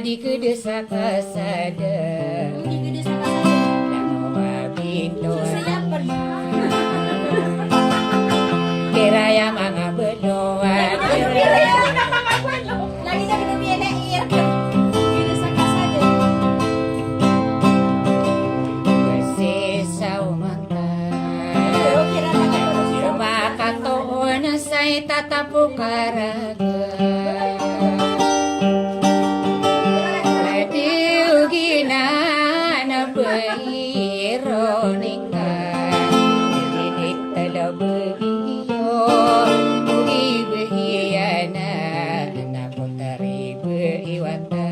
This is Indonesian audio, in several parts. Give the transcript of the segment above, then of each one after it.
Di kedesa kasada Namo mabinto Kiraya mga beloa Lagi na pinumiyalair kedesa kasada Bersisa umantan Makatoon say tatapukaraga Ironika Didit talabagiyo Ugi behiyana Naputari behiwata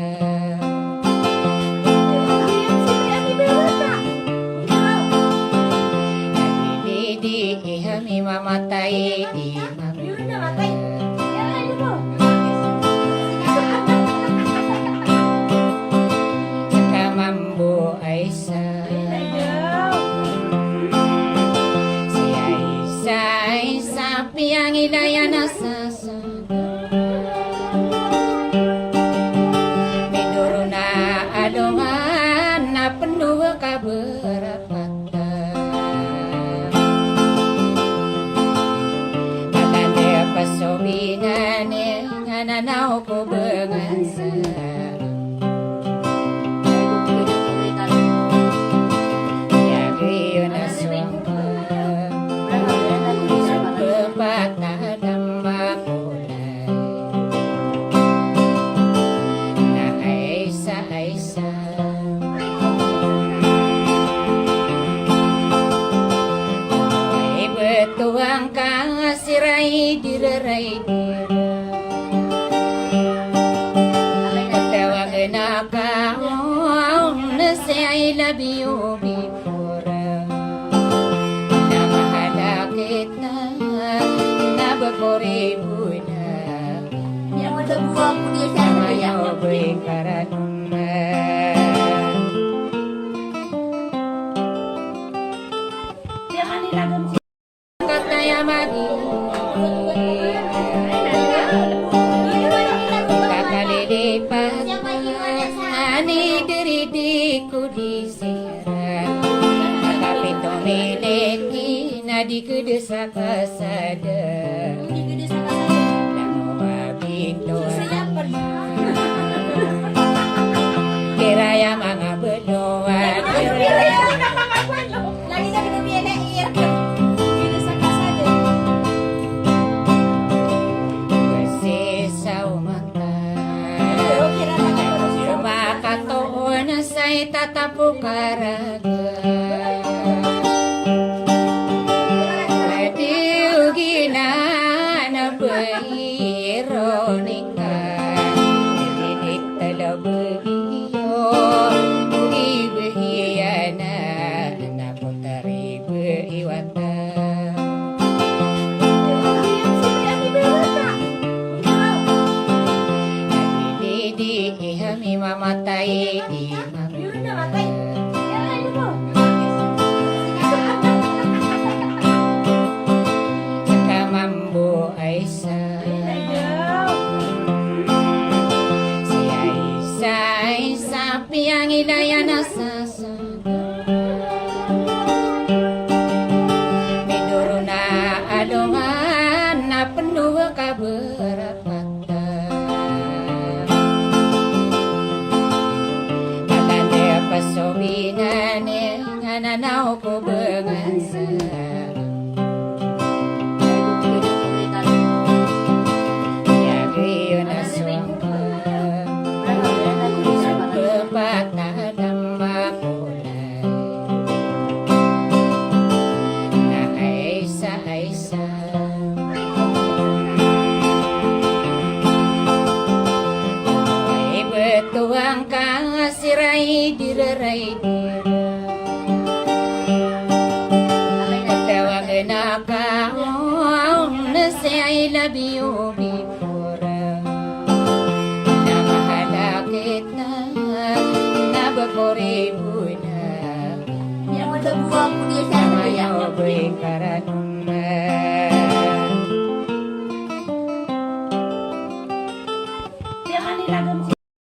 Didi ihami mamatai di Sekamambu Aisyah Sapi yang hidayah nasasa Miduruna adoman na penuh kaberapata Kakande pasobinane ngananaw ko bengasa Yagi na suampa Tuang kasirai direrai Tawag na ka Nasay labi you before Na mahala kita Nabagori muna Yang ada buah putih sana Ayaw berkaranungan Kakalilipat Ani diridiku disirah Kapito miliki na di kedesa kasada Namo mabinto Kiraya mga beloa Lagi na pinumiyalair kedesa kasada Bersisa umantan Makatoon say tatapukaraga Diugina na ironika Didit talabagiyo Ugi behiyana Naputari behiwata Didi ihami mamatai di Sekamambu Aisyah Sapi yang hidayah nasasa Miduruna adoman na penuh kaberapata Kakande pasobinane ngananaw ko bengasa Yagi na suampa Tuang kasirai diraray dira. Tawag na kaong na say I love you before. Na mahala kita na bakore na. Yang ada buah putih saya. Mayaw ko'y karano.